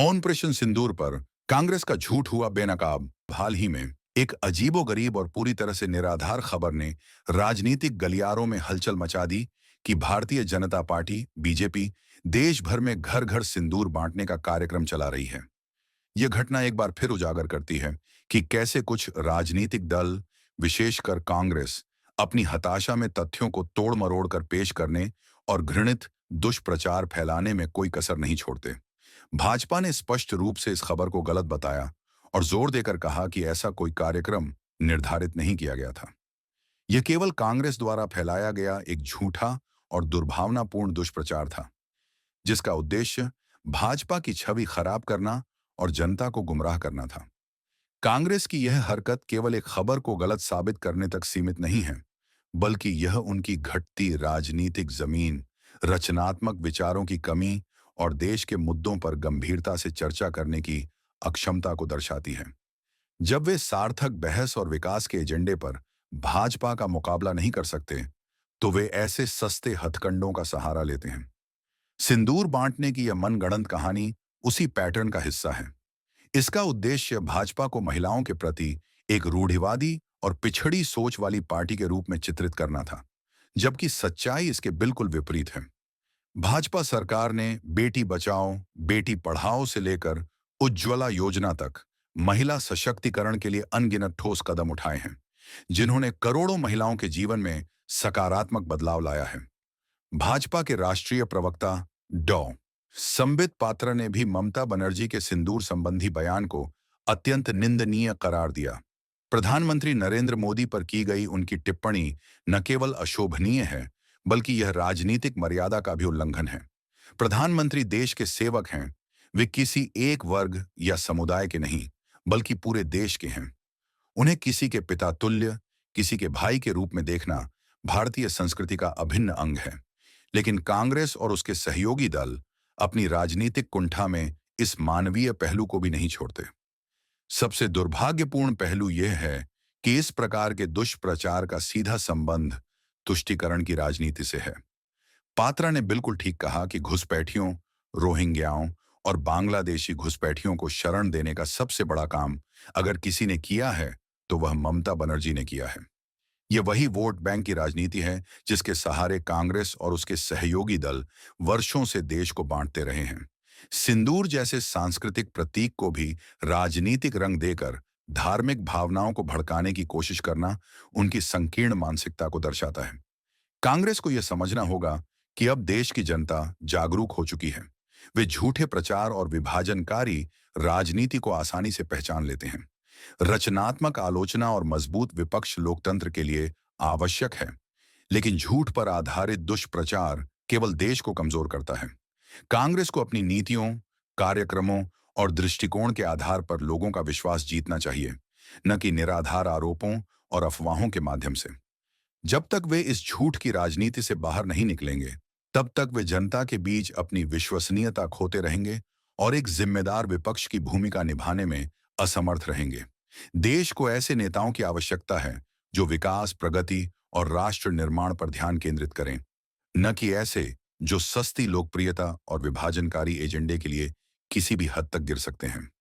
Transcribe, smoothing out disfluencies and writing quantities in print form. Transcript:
Operation सिंदूर पर कांग्रेस का झूठ हुआ बेनकाब। हाल ही में एक अजीबोगरीब और पूरी तरह से निराधार खबर ने राजनीतिक गलियारों में हलचल मचा दी कि भारतीय जनता पार्टी बीजेपी देश भर में घर घर सिंदूर बांटने का कार्यक्रम चला रही है। यह घटना एक बार फिर उजागर करती है कि कैसे कुछ राजनीतिक दल, विशेषकर कांग्रेस, अपनी हताशा में तथ्यों को तोड़ मरोड़ कर पेश करने और घृणित दुष्प्रचार फैलाने में कोई कसर नहीं छोड़ते। भाजपा ने स्पष्ट रूप से इस खबर को गलत बताया और जोर देकर कहा कि ऐसा कोई कार्यक्रम निर्धारित नहीं किया गया था। यह केवल कांग्रेस द्वारा फैलाया गया एक झूठा और दुर्भावनापूर्ण दुष्प्रचार था, जिसका उद्देश्य भाजपा की छवि खराब करना और जनता को गुमराह करना था। कांग्रेस की यह हरकत केवल एक खबर को गलत साबित करने तक सीमित नहीं है, बल्कि यह उनकी घटती राजनीतिक जमीन, रचनात्मक विचारों की कमी और देश के मुद्दों पर गंभीरता से चर्चा करने की अक्षमता को दर्शाती है। जब वे सार्थक बहस और विकास के एजेंडे पर भाजपा का मुकाबला नहीं कर सकते, तो वे ऐसे सस्ते हथकंडों का सहारा लेते हैं। सिंदूर बांटने की यह मनगढ़ंत कहानी उसी पैटर्न का हिस्सा है। इसका उद्देश्य भाजपा को महिलाओं के प्रति एक रूढ़िवादी और पिछड़ी सोच वाली पार्टी के रूप में चित्रित करना था, जबकि सच्चाई इसके बिल्कुल विपरीत है। भाजपा सरकार ने बेटी बचाओ, बेटी पढ़ाओ से लेकर उज्ज्वला योजना तक महिला सशक्तिकरण के लिए अनगिनत ठोस कदम उठाए हैं, जिन्होंने करोड़ों महिलाओं के जीवन में सकारात्मक बदलाव लाया है। भाजपा के राष्ट्रीय प्रवक्ता डॉ. संबित पात्रा ने भी ममता बनर्जी के सिंदूर संबंधी बयान को अत्यंत निंदनीय करार दिया। प्रधानमंत्री नरेंद्र मोदी पर की गई उनकी टिप्पणी न केवल अशोभनीय है, बल्कि यह राजनीतिक मर्यादा का भी उल्लंघन है। प्रधानमंत्री देश के सेवक हैं, वे किसी एक वर्ग या समुदाय के नहीं, बल्कि पूरे देश के हैं। उन्हें किसी के पिता तुल्य, किसी के भाई के रूप में देखना भारतीय संस्कृति का अभिन्न अंग है। लेकिन कांग्रेस और उसके सहयोगी दल अपनी राजनीतिक कुंठा में इस मानवीय पहलू को भी नहीं छोड़ते। सबसे दुर्भाग्यपूर्ण पहलू यह है कि इस प्रकार के दुष्प्रचार का सीधा संबंध तुष्टीकरण की राजनीति से है। पात्रा ने बिल्कुल ठीक कहा कि घुसपैठियों, रोहिंग्याओं और बांग्लादेशी घुसपैठियों को शरण देने का सबसे बड़ा काम अगर किसी ने किया है, तो वह ममता बनर्जी ने किया है। यह वही वोट बैंक की राजनीति है जिसके सहारे कांग्रेस और उसके सहयोगी दल वर्षों से देश को बांटते रहे हैं। सिंदूर जैसे सांस्कृतिक प्रतीक को भी राजनीतिक रंग देकर धार्मिक भावनाओं को भड़काने की कोशिश करना उनकी संकीर्ण मानसिकता को दर्शाता है। कांग्रेस को यह समझना होगा कि अब देश की जनता जागरूक हो चुकी है। वे झूठे प्रचार और विभाजनकारी राजनीति को आसानी से पहचान लेते हैं। रचनात्मक आलोचना और मजबूत विपक्ष लोकतंत्र के लिए आवश्यक है, लेकिन झूठ पर आधारित दुष्प्रचार केवल देश को कमजोर करता है। कांग्रेस को अपनी नीतियों, कार्यक्रमों और दृष्टिकोण के आधार पर लोगों का विश्वास जीतना चाहिए, न कि निराधार आरोपों और अफवाहों के माध्यम से। जब तक वे इस झूठ की राजनीति से बाहर नहीं निकलेंगे, तब तक वे जनता के बीच अपनी विश्वसनीयता खोते रहेंगे और एक जिम्मेदार विपक्ष की भूमिका निभाने में असमर्थ रहेंगे। देश को ऐसे नेताओं की आवश्यकता है जो विकास, प्रगति और राष्ट्र निर्माण पर ध्यान केंद्रित करें, न कि ऐसे जो सस्ती लोकप्रियता और विभाजनकारी एजेंडे के लिए किसी भी हद तक गिर सकते हैं।